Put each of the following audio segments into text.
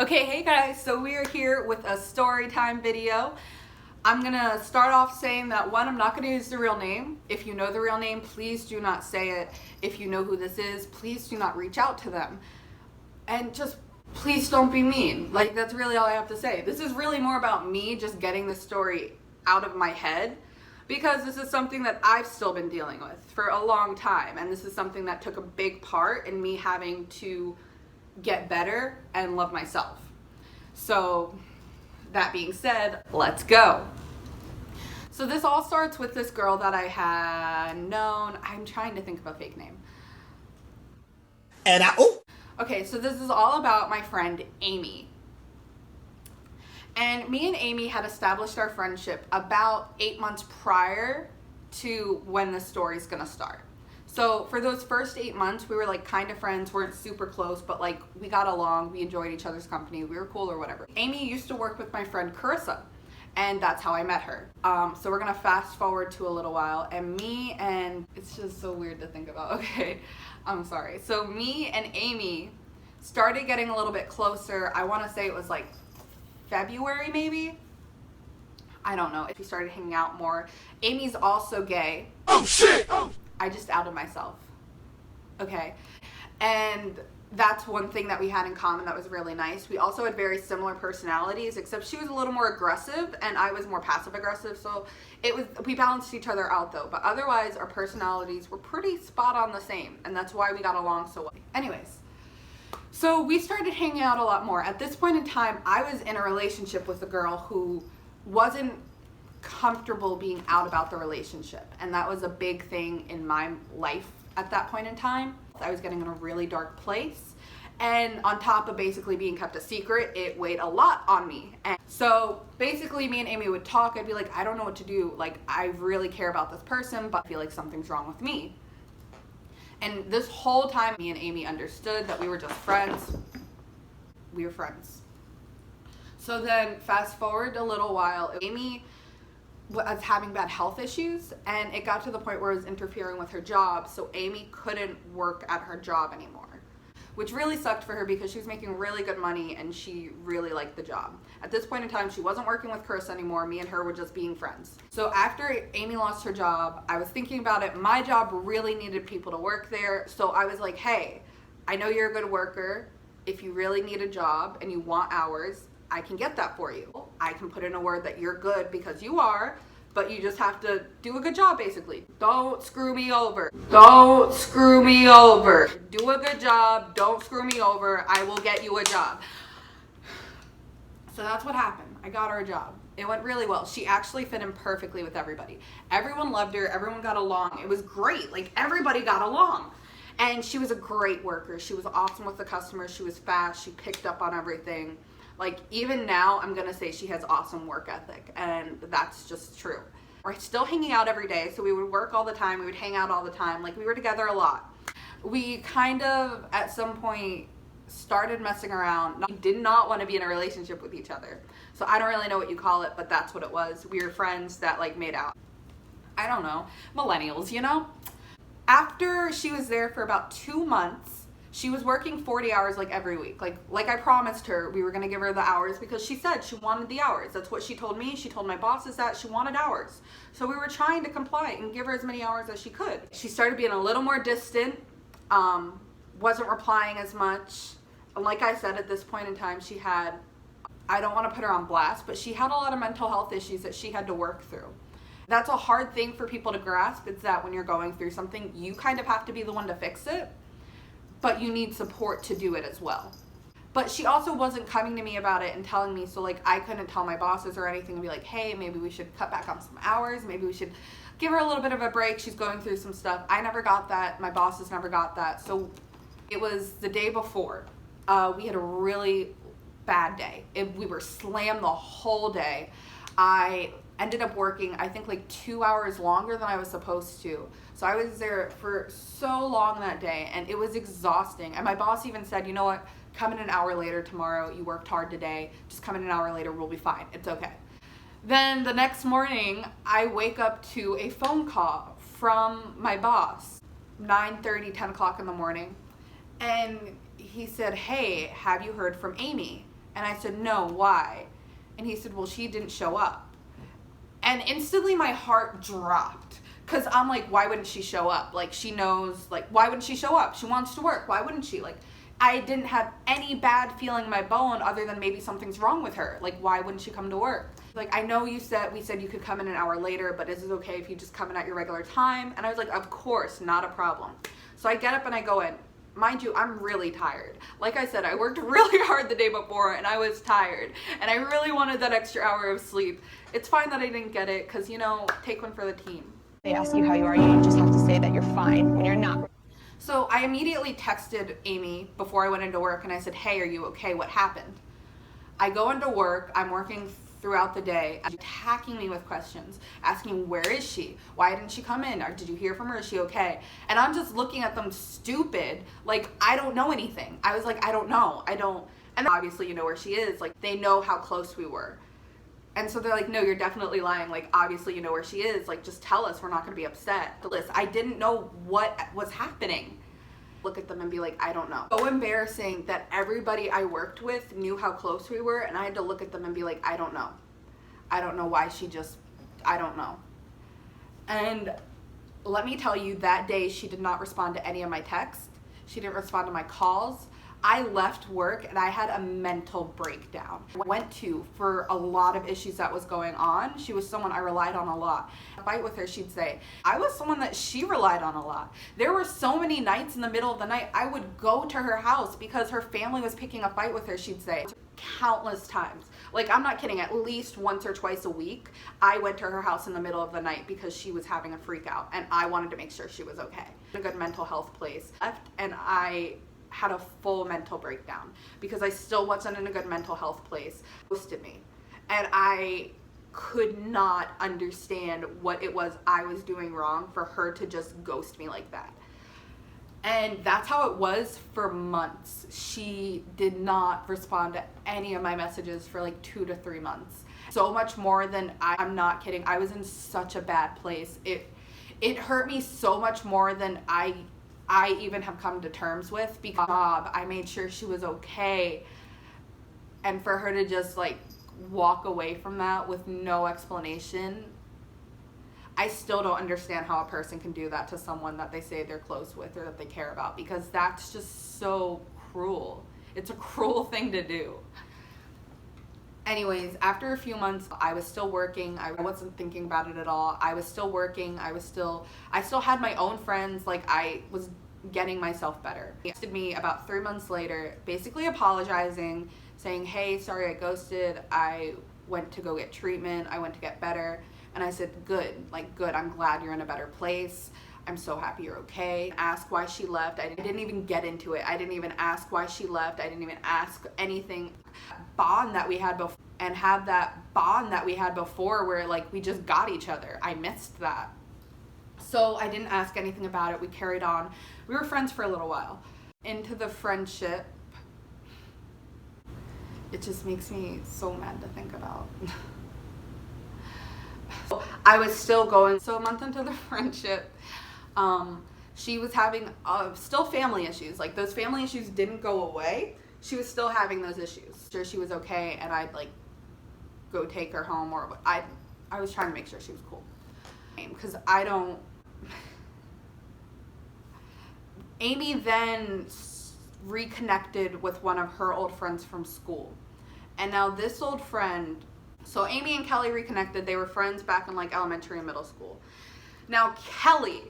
Okay, hey guys, so we are here with a story time video. I'm gonna start off saying that one, I'm not gonna use the real name. If you know the real name, please do not say it. If you know who this is, please do not reach out to them. And just please don't be mean. Like, that's really all I have to say. This is really more about me just getting the story out of my head, because this is something that I've still been dealing with for a long time, and this is something that took a big part in me having to get better and love myself. So that being said, let's go. So this all starts with this girl that I had known. I'm trying to think of a fake name. Okay, so this is all about my friend Amy. And me and Amy had established our friendship about 8 months prior to when the story's gonna start. So for those first 8 months, we were like kind of friends, weren't super close, but like we got along, we enjoyed each other's company, we were cool or whatever. Amy used to work with my friend Carissa, and that's how I met her. So we're gonna fast forward to a little while, and it's just so weird to think about, okay, I'm sorry. So me and Amy started getting a little bit closer. I wanna say it was like February maybe? I don't know if we started hanging out more. Amy's also gay. Oh shit! Oh. I just outed myself. Okay. And that's one thing that we had in common that was really nice. We also had very similar personalities, except she was a little more aggressive and I was more passive aggressive. So we balanced each other out though. But otherwise our personalities were pretty spot on the same. And that's why we got along so well. Anyways, so we started hanging out a lot more. At this point in time, I was in a relationship with a girl who wasn't comfortable being out about the relationship, and that was a big thing in my life at that point in time. I was getting in a really dark place, and on top of basically being kept a secret, it weighed a lot on me. And so basically me and Amy would talk. I'd be like, I don't know what to do, like I really care about this person, but I feel like something's wrong with me. And this whole time me and Amy understood that we were just friends. We were friends. So then fast forward a little while, Amy was having bad health issues, and it got to the point where it was interfering with her job, so Amy couldn't work at her job anymore, which really sucked for her because she was making really good money and she really liked the job. At this point in time, she wasn't working with Chris anymore. Me and her were just being friends. So after Amy lost her job, I was thinking about it. My job really needed people to work there, so I was like, hey, I know you're a good worker. If you really need a job and you want hours, I can get that for you. I can put in a word that you're good because you are, but you just have to do a good job basically. Don't screw me over. Don't screw me over. Do a good job. Don't screw me over. I will get you a job. So that's what happened. I got her a job. It went really well. She actually fit in perfectly with everybody. Everyone loved her. Everyone got along. It was great. Like everybody got along. And she was a great worker. She was awesome with the customers. She was fast. She picked up on everything. Like, even now, I'm gonna say she has awesome work ethic, and that's just true. We're still hanging out every day, so we would work all the time, we would hang out all the time, like we were together a lot. We kind of, at some point, started messing around. We did not want to be in a relationship with each other. So I don't really know what you call it, but that's what it was. We were friends that like made out. I don't know, millennials, you know? After she was there for about 2 months, she was working 40 hours like every week. Like I promised her we were gonna give her the hours because she said she wanted the hours. That's what she told me. She told my bosses that she wanted hours. So we were trying to comply and give her as many hours as she could. She started being a little more distant, wasn't replying as much. And like I said, at this point in time, she had, I don't wanna put her on blast, but she had a lot of mental health issues that she had to work through. That's a hard thing for people to grasp. It's that when you're going through something, you kind of have to be the one to fix it, but you need support to do it as well. But she also wasn't coming to me about it and telling me, so like I couldn't tell my bosses or anything and be like, hey, maybe we should cut back on some hours, maybe we should give her a little bit of a break, she's going through some stuff. I never got that, my bosses never got that. So it was the day before. We had a really bad day. We were slammed the whole day. I ended up working, I think like 2 hours longer than I was supposed to. So I was there for so long that day, and it was exhausting. And my boss even said, you know what, come in an hour later tomorrow. You worked hard today. Just come in an hour later. We'll be fine. It's okay. Then the next morning, I wake up to a phone call from my boss, 10 o'clock in the morning. And he said, hey, have you heard from Amy? And I said, no, why? And he said, well, she didn't show up. And instantly my heart dropped. Because I'm like, why wouldn't she show up? Like, she knows, like, why wouldn't she show up? She wants to work. Why wouldn't she? Like, I didn't have any bad feeling in my bone other than maybe something's wrong with her. Like, why wouldn't she come to work? Like, I know we said you could come in an hour later, but is it okay if you just come in at your regular time? And I was like, of course, not a problem. So I get up and I go in. Mind you, I'm really tired. Like I said, I worked really hard the day before and I was tired. And I really wanted that extra hour of sleep. It's fine that I didn't get it because, you know, take one for the team. They ask you how you are, you just have to say that you're fine when you're not. So I immediately texted Amy before I went into work and I said, hey, are you okay? What happened? I go into work, I'm working throughout the day, attacking me with questions, asking, where is she? Why didn't she come in? Or did you hear from her? Is she okay? And I'm just looking at them stupid, like, I don't know anything. I was like, I don't know. And obviously you know where she is. Like, they know how close we were. And so they're like, no, you're definitely lying. Like, obviously you know where she is. Like, just tell us. We're not going to be upset. Listen, I didn't know what was happening. Look at them and be like, I don't know. So embarrassing that everybody I worked with knew how close we were, and I had to look at them and be like, I don't know. I don't know why I don't know. And let me tell you, that day she did not respond to any of my texts. She didn't respond to my calls. I left work and I had a mental breakdown. I went to for a lot of issues that was going on. She was someone I relied on a lot. I fight with her, she'd say, I was someone that she relied on a lot. There were so many nights in the middle of the night I would go to her house because her family was picking a fight with her, she'd say. Countless times. Like, I'm not kidding, at least once or twice a week, I went to her house in the middle of the night because she was having a freak out and I wanted to make sure she was okay. A good mental health place. And I had a full mental breakdown because I still wasn't in a good mental health place. Ghosted me. And I could not understand what it was I was doing wrong for her to just ghost me like that. And that's how it was for months. She did not respond to any of my messages for like 2 to 3 months. So much more than I'm not kidding. I was in such a bad place. It hurt me so much more than I even have come to terms with, because I made sure she was okay. And for her to just like walk away from that with no explanation, I still don't understand how a person can do that to someone that they say they're close with or that they care about, because that's just so cruel. It's a cruel thing to do. Anyways, after a few months, I was still working. I wasn't thinking about it at all. I was still working. I still had my own friends. Like, I was getting myself better. He texted me about 3 months later, basically apologizing, saying, hey, sorry I ghosted. I went to go get treatment. I went to get better. And I said, good, like, good. I'm glad you're in a better place. I'm so happy you're okay. Ask why she left. I didn't even get into it. I didn't even ask why she left. I didn't even ask anything. Bond that we had before, and have that bond that we had before where like we just got each other. I missed that. So I didn't ask anything about it. We carried on. We were friends for a little while. Into the friendship, it just makes me so mad to think about. I was still going, so a month into the friendship, she was having still family issues. Like, those family issues didn't go away. She was still having those issues. Sure, she was okay, and I'd like go take her home, or I was trying to make sure she was cool. Because Amy then reconnected with one of her old friends from school. And now this old friend, so Amy and Kelly reconnected. They were friends back in like elementary and middle school. Now Kelly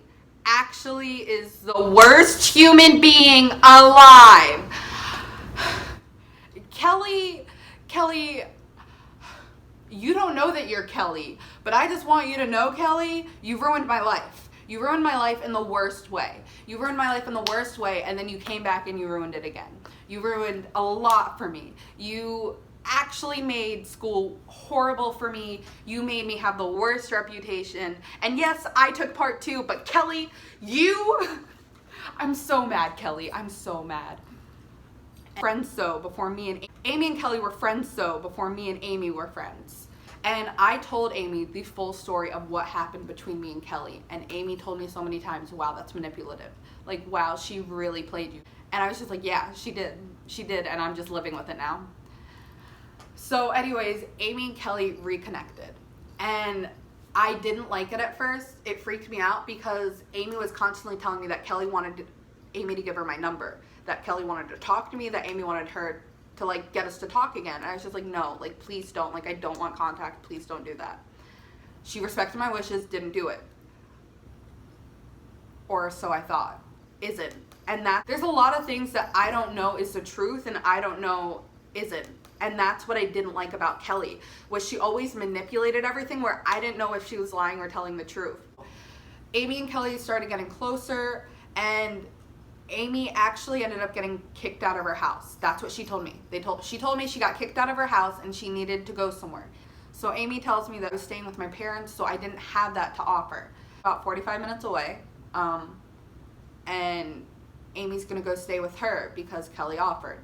actually is the worst human being alive. Kelly, you don't know that you're Kelly, but I just want you to know, Kelly, you ruined my life. You ruined my life in the worst way. You ruined my life in the worst way, and then you came back and you ruined it again. You ruined a lot for me. You actually made school horrible for me. You made me have the worst reputation. And yes, I took part too, but Kelly, I'm so mad, Kelly. I'm so mad. Friends before me and Amy and Kelly were friends before me and Amy were friends. And I told Amy the full story of what happened between me and Kelly. And Amy told me so many times, wow, that's manipulative. Like, wow, she really played you. And I was just like, yeah, she did. She did, and I'm just living with it now. So anyways, Amy and Kelly reconnected. And I didn't like it at first. It freaked me out because Amy was constantly telling me that Kelly wanted Amy to give her my number, that Kelly wanted to talk to me, that Amy wanted her to like get us to talk again. And I was just like, no, like please don't, like I don't want contact, please don't do that. She respected my wishes, didn't do it. Or so I thought. Isn't. And that there's a lot of things that I don't know is the truth and I don't know isn't. And that's what I didn't like about Kelly, was she always manipulated everything where I didn't know if she was lying or telling the truth. Amy and Kelly started getting closer, and Amy actually ended up getting kicked out of her house. That's what she told me. She told me she got kicked out of her house and she needed to go somewhere. So Amy tells me that I was staying with my parents, so I didn't have that to offer. About 45 minutes away, and Amy's gonna go stay with her because Kelly offered.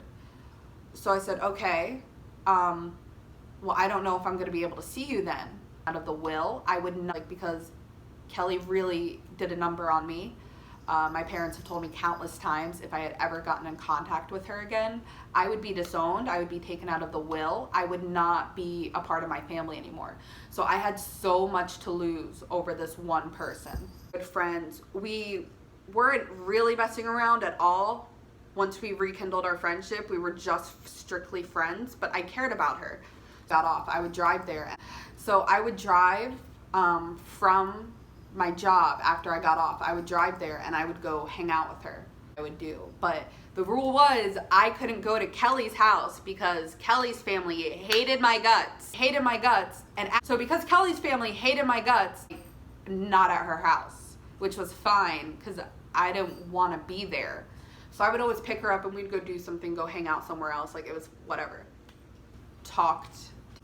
So I said, okay, well, I don't know if I'm gonna be able to see you then. Out of the will, I would not, like, because Kelly really did a number on me. My parents have told me countless times if I had ever gotten in contact with her again, I would be disowned, I would be taken out of the will, I would not be a part of my family anymore. So I had so much to lose over this one person. Good friends, we weren't really messing around at all. Once we rekindled our friendship, we were just strictly friends, but I cared about her. Got off, I would drive there. So I would drive from my job after I got off. I would drive there and I would go hang out with her. I would do, but the rule was I couldn't go to Kelly's house because Kelly's family hated my guts. And so because Kelly's family hated my guts, not at her house, which was fine because I didn't want to be there. So I would always pick her up and we'd go do something, go hang out somewhere else. Like it was whatever. Talked.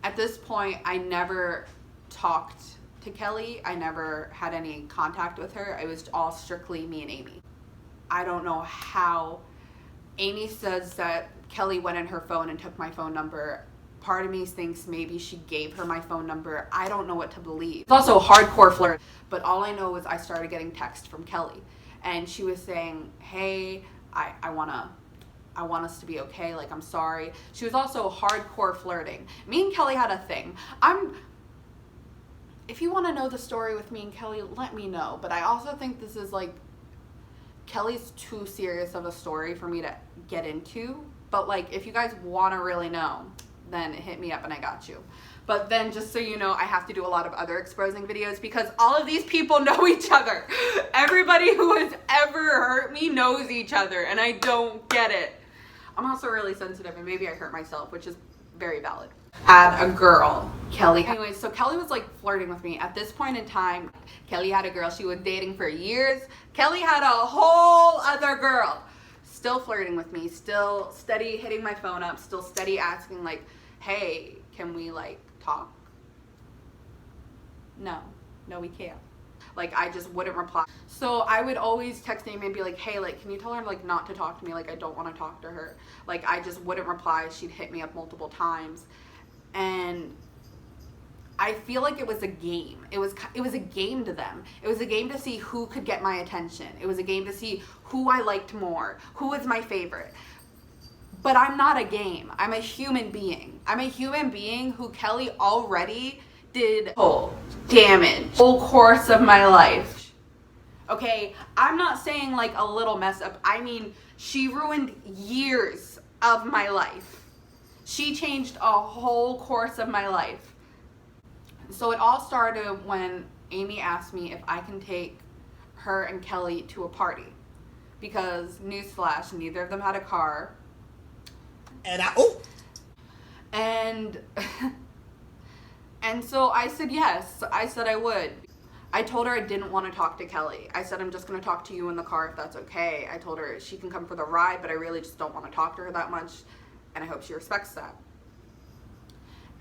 At this point, I never talked to Kelly. I never had any contact with her. It was all strictly me and Amy. I don't know how. Amy says that Kelly went in her phone and took my phone number. Part of me thinks maybe she gave her my phone number. I don't know what to believe. It's also hardcore flirt, but all I know is I started getting text from Kelly. And she was saying, hey, I want us to be okay, like I'm sorry. She was also hardcore flirting. Me and Kelly had a thing. If you want to know the story with me and Kelly, let me know. But I also think this is like, Kelly's too serious of a story for me to get into. But like, if you guys want to really know, then hit me up and I got you. But then just so you know, I have to do a lot of other exposing videos because all of these people know each other. Everybody who has ever hurt me knows each other and I don't get it. I'm also really sensitive and maybe I hurt myself, which is very valid. Had a girl, Kelly. Anyways, so Kelly was like flirting with me. At this point in time, Kelly had a girl she was dating for years. Kelly had a whole other girl. Still flirting with me, still steady hitting my phone up, still steady asking like, hey, can we like talk? No, we can't. Like I just wouldn't reply. So I would always text Amy and be like, hey, like, can you tell her like not to talk to me? Like I don't want to talk to her. Like I just wouldn't reply. She'd hit me up multiple times. And I feel like it was a game. It was a game to them. It was a game to see who could get my attention. It was a game to see who I liked more, who was my favorite. But I'm not a game. I'm a human being. I'm a human being who Kelly already did whole damage, whole course of my life. Okay, I'm not saying like a little mess up. I mean, she ruined years of my life. She changed a whole course of my life. So it all started when Amy asked me if I can take her and Kelly to a party. Because, newsflash, neither of them had a car. And so I said yes. I said I would. I told her I didn't want to talk to Kelly. I said I'm just going to talk to you in the car if that's okay. I told her she can come for the ride, but I really just don't want to talk to her that much. And I hope she respects that.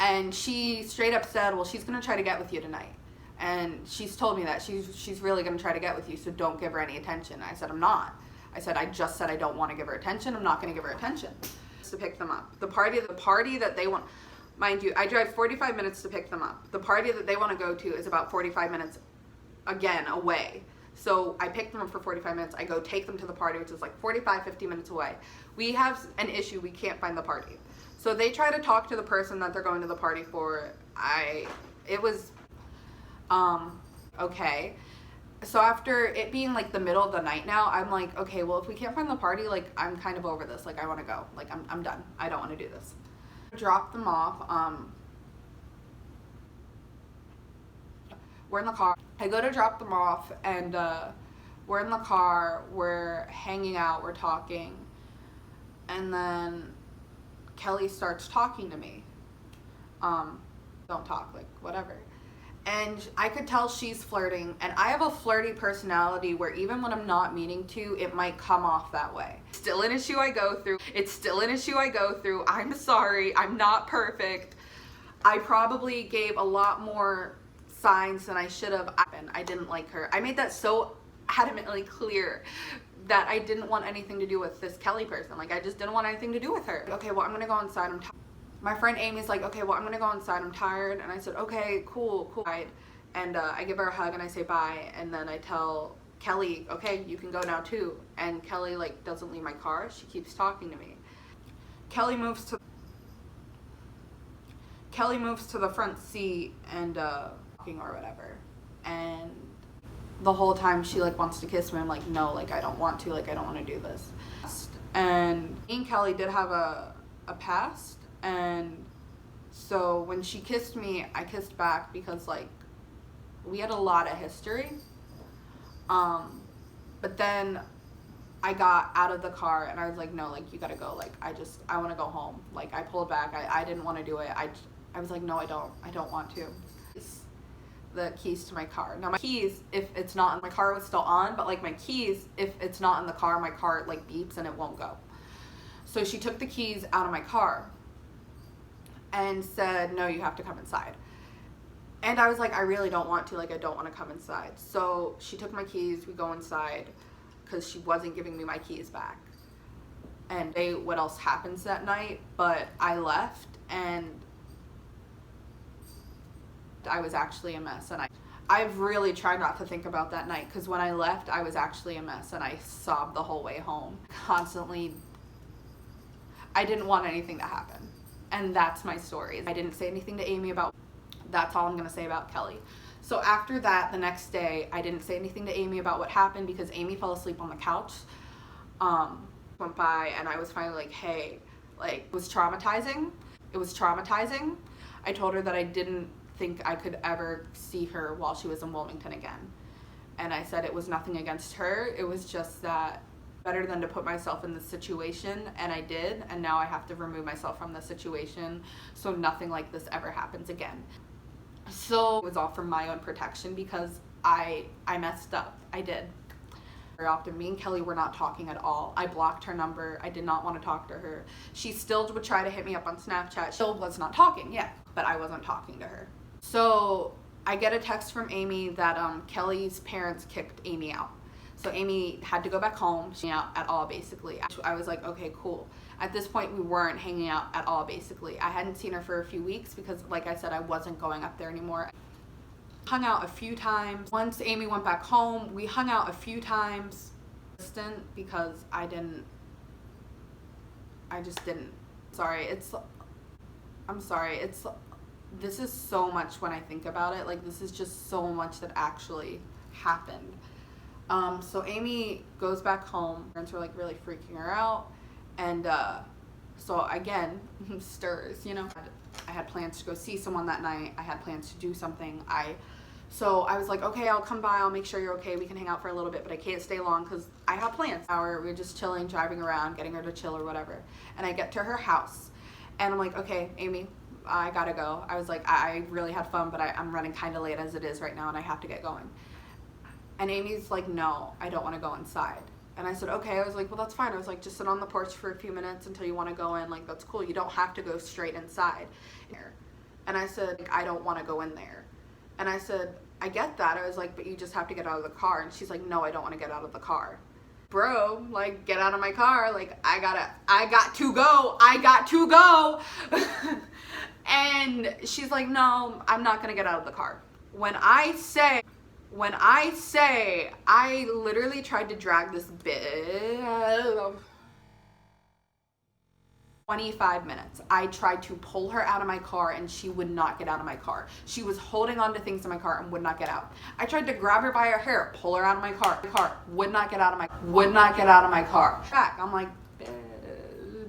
And she straight up said, well, she's going to try to get with you tonight. And she's told me that. She's really going to try to get with you, so don't give her any attention. I said, I'm not. I said, I just said I don't want to give her attention. I'm not going to give her attention. To pick them up. The party that they want, mind you, I drive 45 minutes to pick them up. The party that they want to go to is about 45 minutes, again, away. So I pick them up for 45 minutes. I go take them to the party, which is like 45, 50 minutes away. We have an issue. We can't find the party. So they try to talk to the person that they're going to the party for. It was, okay. So after it being like the middle of the night now, I'm like, okay, well, if we can't find the party, like, I'm kind of over this. Like, I want to go. Like, I'm done. I don't want to do this. Drop them off. We're in the car. I go to drop them off, and we're in the car. We're hanging out. We're talking. And then Kelly starts talking to me. Don't talk, like, whatever. And I could tell she's flirting, and I have a flirty personality where even when I'm not meaning to, it might come off that way. Still an issue I go through. It's still an issue I go through. I'm sorry. I'm not perfect. I probably gave a lot more signs than I should have. I didn't like her. I made that so adamantly clear that I didn't want anything to do with this Kelly person. Like, I just didn't want anything to do with her. Okay, well, I'm gonna go inside. I'm tired. My friend Amy's like, okay, well, I'm gonna go inside. I'm tired. And I said, okay, cool. And I give her a hug and I say bye. And then I tell Kelly, okay, you can go now too. And Kelly, like, doesn't leave my car. She keeps talking to me. Kelly moves to the front seat and talking or whatever. And the whole time she like wants to kiss me. I'm like, no, like, I don't want to. Like, I don't want to do this. And me and Kelly did have a past. And so when she kissed me, I kissed back because, like, we had a lot of history. But then I got out of the car and I was like, no, like, you gotta go. Like, I want to go home. Like, I pulled back. I didn't want to do it. I was like, no, I don't want to. The keys to my car. Now, my keys, if it's not in my car, was still on, but like my keys, if it's not in the car, my car like beeps and it won't go. So she took the keys out of my car and said, no, you have to come inside. And I was like, I really don't want to. Like, I don't want to come inside. So she took my keys. We go inside because she wasn't giving me my keys back. And what else happens that night? But I left and I was actually a mess. And I've really tried not to think about that night because when I left, I was actually a mess and I sobbed the whole way home. Constantly, I didn't want anything to happen. And that's my story. I didn't say anything to Amy about, that's all I'm going to say about Kelly. So after that, the next day, I didn't say anything to Amy about what happened because Amy fell asleep on the couch. Went by and I was finally like, hey, like, it was traumatizing. It was traumatizing. I told her that I didn't think I could ever see her while she was in Wilmington again. And I said it was nothing against her. It was just that better than to put myself in this situation, and I did, and now I have to remove myself from the situation so nothing like this ever happens again. So it was all for my own protection because I messed up. I did. Very often, me and Kelly were not talking at all. I blocked her number. I did not want to talk to her. She still would try to hit me up on Snapchat. She still was not talking, yeah, but I wasn't talking to her. So I get a text from Amy that Kelly's parents kicked Amy out. So Amy had to go back home. She out at all, basically. I was like, okay, cool. At this point, we weren't hanging out at all, basically. I hadn't seen her for a few weeks because, like I said, I wasn't going up there anymore. Hung out a few times. Once Amy went back home, we hung out a few times. Distant because I just didn't. I'm sorry. This is so much when I think about it. Like, this is just so much that actually happened. So Amy goes back home. Parents were like really freaking her out. And so again, stirs, you know. I had plans to go see someone that night. I had plans to do something. So I was like, okay, I'll come by. I'll make sure you're okay. We can hang out for a little bit, but I can't stay long because I have plans. We're just chilling, driving around, getting her to chill or whatever. And I get to her house and I'm like, okay, Amy, I gotta go. I was like, I really had fun, but I'm running kind of late as it is right now and I have to get going. And Amy's like, no, I don't want to go inside. And I said, okay. I was like, well, that's fine. I was like, just sit on the porch for a few minutes until you want to go in. Like, that's cool. You don't have to go straight inside. And I said, like, I don't want to go in there. And I said, I get that. I was like, but you just have to get out of the car. And she's like, no, I don't want to get out of the car. Bro, like, get out of my car. Like, I got to go. And she's like, no, I'm not going to get out of the car. When I say I literally tried to drag this bitch. 25 minutes. I tried to pull her out of my car and she would not get out of my car. She was holding on to things in my car and would not get out. I tried to grab her by her hair, pull her out of my car, would not get out of my car. Back. I'm like,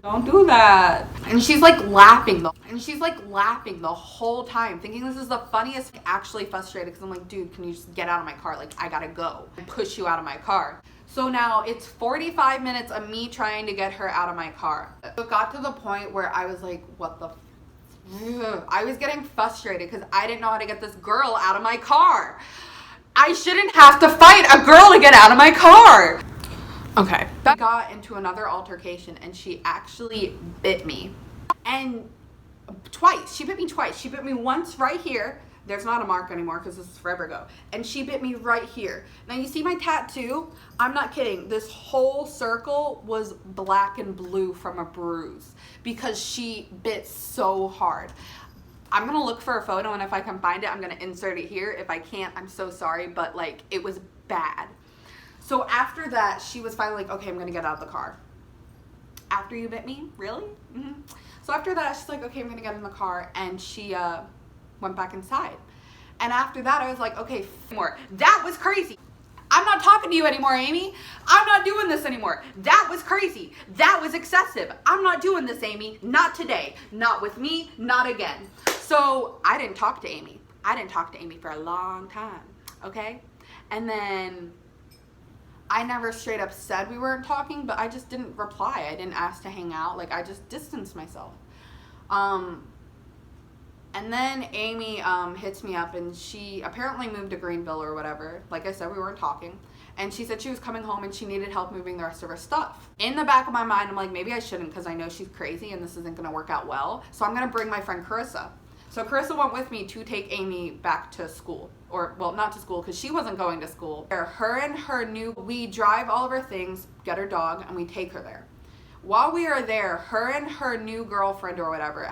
don't do that. And she's like laughing the whole time, thinking this is the funniest. Actually frustrated because I'm like, dude, can you just get out of my car? Like, I gotta go and push you out of my car. So now it's 45 minutes of me trying to get her out of my car. It got to the point where I was like, what the I was getting frustrated because I didn't know how to get this girl out of my car. I shouldn't have to fight a girl to get out of my car. Okay. I got into another altercation and she actually bit me. And twice. She bit me twice. She bit me once right here. There's not a mark anymore because this is forever ago. And she bit me right here. Now you see my tattoo? I'm not kidding. This whole circle was black and blue from a bruise because she bit so hard. I'm gonna look for a photo and if I can find it, I'm gonna insert it here. If I can't, I'm so sorry, but like it was bad. So after that, she was finally like, okay, I'm gonna get out of the car. After you bit me? Really? Mm-hmm. So after that, she's like, okay, I'm gonna get in the car. And she went back inside. And after that, I was like, okay, more. That was crazy. I'm not talking to you anymore, Amy. I'm not doing this anymore. That was crazy. That was excessive. I'm not doing this, Amy. Not today. Not with me. Not again. So I didn't talk to Amy. I didn't talk to Amy for a long time. Okay? And then I never straight up said we weren't talking, but I just didn't reply. I didn't ask to hang out. Like, I just distanced myself. And then Amy hits me up and she apparently moved to Greenville or whatever. Like I said, we weren't talking. And she said she was coming home and she needed help moving the rest of her stuff. In the back of my mind, I'm like, maybe I shouldn't because I know she's crazy and this isn't going to work out well. So I'm going to bring my friend Carissa. So Carissa went with me to take Amy back to school. Or, well, not to school because she wasn't going to school. We drive all of her things, get her dog, and we take her there. While we are there, her and her new girlfriend or whatever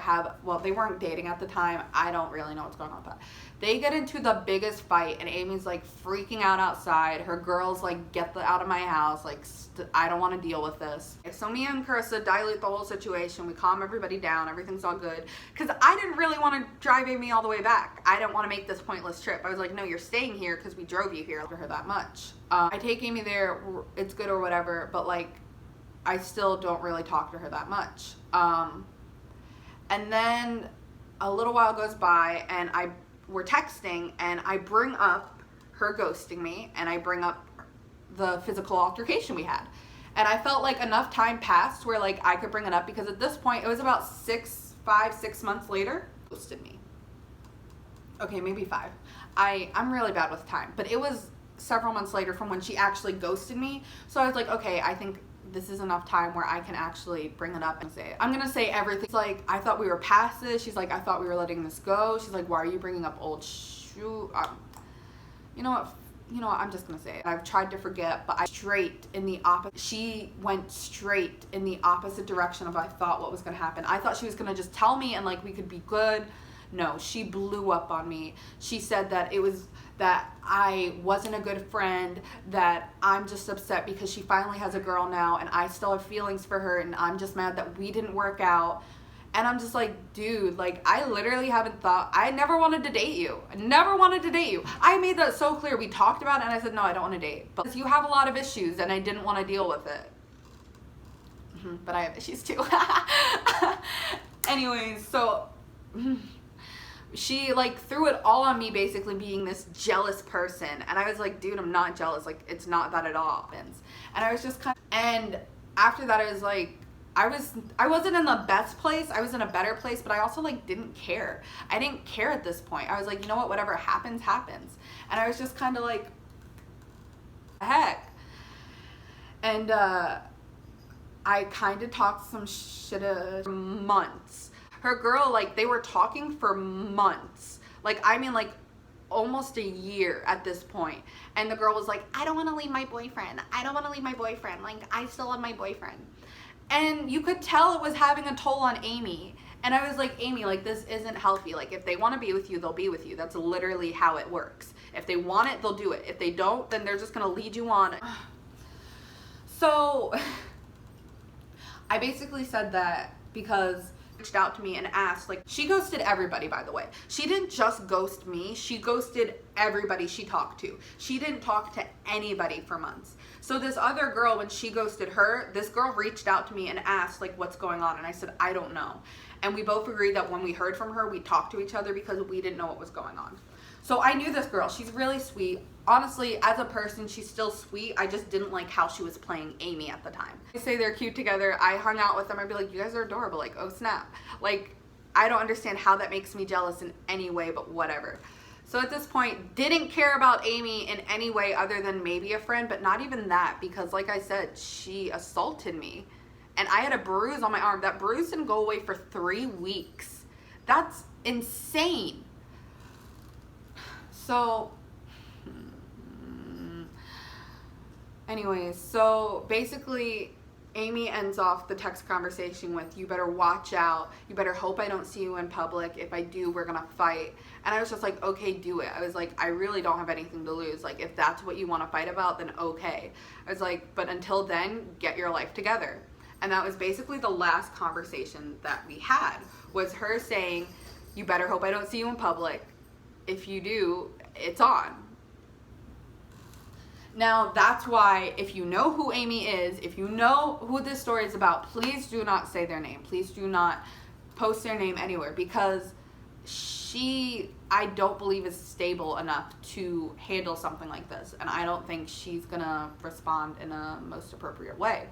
they weren't dating at the time. I don't really know what's going on with that. They get into the biggest fight and Amy's like freaking out outside. Her girls like, get out of my house. Like, I don't want to deal with this. So me and Carissa dilute the whole situation. We calm everybody down. Everything's all good. Because I didn't really want to drive Amy all the way back. I didn't want to make this pointless trip. I was like, no, you're staying here because we drove you here for her that much. I take Amy there. It's good or whatever. But like, I still don't really talk to her that much. And then a little while goes by and we're texting and I bring up her ghosting me and I bring up the physical altercation we had. And I felt like enough time passed where like I could bring it up because at this point it was about 6 months later, ghosted me. Okay, maybe 5. I'm really bad with time, but it was several months later from when she actually ghosted me. So I was like, okay, I think this is enough time where I can actually bring it up and say it. I'm gonna say everything. It's like, I thought we were past this. She's like, I thought we were letting this go. She's like, why are you bringing up old shoe? You know what, I'm just gonna say it. I've tried to forget, but she went straight in the opposite direction of I thought what was gonna happen. I thought she was gonna just tell me and like we could be good. No, she blew up on me. She said that that I wasn't a good friend, that I'm just upset because she finally has a girl now and I still have feelings for her and I'm just mad that we didn't work out. And I'm just like, dude, like I literally I never wanted to date you. I never wanted to date you. I made that so clear. We talked about it and I said, no, I don't want to date. But you have a lot of issues and I didn't want to deal with it. But I have issues too. Anyways, so she like threw it all on me, basically being this jealous person. And I was like, dude, I'm not jealous. Like, it's not that at all. And I was just and after that, I was like, I wasn't in the best place. I was in a better place, but I also like didn't care. I didn't care at this point. I was like, you know what, whatever happens, happens. And I was just kind of like, heck. And I kind of talked some shit for months. Her girl, like, they were talking for months. Like, I mean, like, almost a year at this point. And the girl was like, I don't want to leave my boyfriend. I don't want to leave my boyfriend. Like, I still love my boyfriend. And you could tell it was having a toll on Amy. And I was like, Amy, like, this isn't healthy. Like, if they want to be with you, they'll be with you. That's literally how it works. If they want it, they'll do it. If they don't, then they're just going to lead you on. So I basically said that because reached out to me and asked, like, she ghosted everybody, by the way. She didn't just ghost me, she ghosted everybody she talked to. She didn't talk to anybody for months. So this other girl, when she ghosted her, this girl reached out to me and asked, like, what's going on? And I said, I don't know. And we both agreed that when we heard from her, we talked to each other because we didn't know what was going on. So I knew this girl. She's really sweet. Honestly, as a person, she's still sweet. I just didn't like how she was playing Amy at the time. They say they're cute together. I hung out with them. I'd be like, you guys are adorable. Like, oh snap. Like, I don't understand how that makes me jealous in any way, but whatever. So at this point, didn't care about Amy in any way other than maybe a friend, but not even that, because like I said, she assaulted me. And I had a bruise on my arm. That bruise didn't go away for 3 weeks. That's insane. So, anyways, so basically, Amy ends off the text conversation with, you better watch out. You better hope I don't see you in public. If I do, we're gonna fight. And I was just like, okay, do it. I was like, I really don't have anything to lose. Like, if that's what you want to fight about, then okay. I was like, but until then, get your life together. And that was basically the last conversation that we had, was her saying, you better hope I don't see you in public. If you do, it's on. Now, that's why, if you know who Amy is, if you know who this story is about, please do not say their name. Please do not post their name anywhere, because she, I don't believe, is stable enough to handle something like this. And I don't think she's gonna respond in a most appropriate way.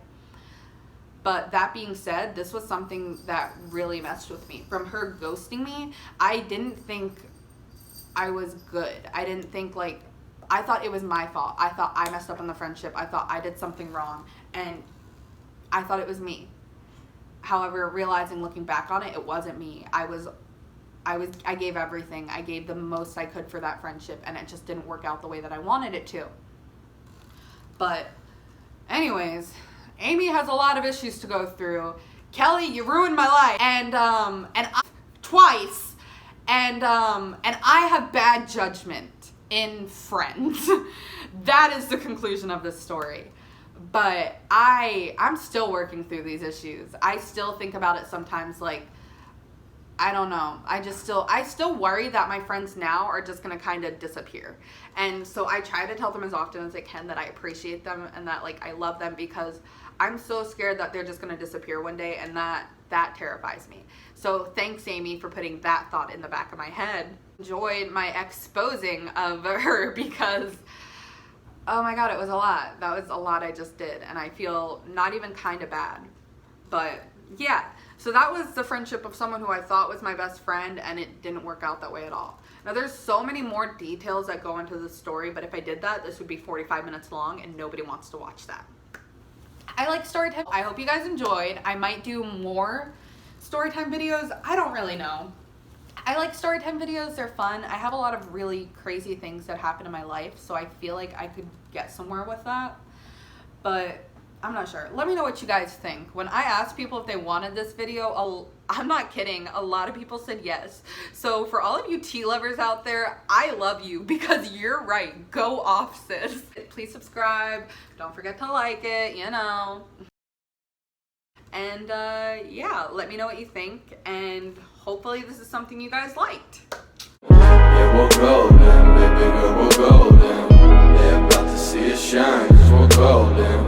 But that being said, this was something that really messed with me. From her ghosting me, I didn't think I was good. I didn't think, like, I thought it was my fault. I thought I messed up in the friendship. I thought I did something wrong. And I thought it was me. However, realizing, looking back on it, it wasn't me. I gave everything. I gave the most I could for that friendship, and it just didn't work out the way that I wanted it to. But anyways, Amy has a lot of issues to go through. Kelly, you ruined my life. And I, twice. And I have bad judgment in friends. That is the conclusion of this story. But I'm still working through these issues. I still think about it sometimes, like, I don't know. I still worry that my friends now are just going to kind of disappear. And so I try to tell them as often as I can that I appreciate them and that, like, I love them, because I'm so scared that they're just going to disappear one day, and that terrifies me. So thanks, Amy, for putting that thought in the back of my head. Enjoyed my exposing of her, because, oh my God, it was a lot. That was a lot I just did, and I feel not even kind of bad. But yeah, so that was the friendship of someone who I thought was my best friend, and it didn't work out that way at all. Now, there's so many more details that go into the story, but if I did that, this would be 45 minutes long, and nobody wants to watch that. I like story time. I hope you guys enjoyed. I might do more story time videos. I don't really know. I like story time videos. They're fun. I have a lot of really crazy things that happen in my life, so I feel like I could get somewhere with that. But I'm not sure. Let me know what you guys think. When I asked people if they wanted this video, I'm not kidding, a lot of people said yes. So for all of you tea lovers out there, I love you, because you're right. Go off, sis. Please subscribe. Don't forget to like it, you know. And yeah, let me know what you think, and hopefully this is something you guys liked. Yeah, we're golden, baby girl, we're golden. They're about to see us shine, 'cause we're golden.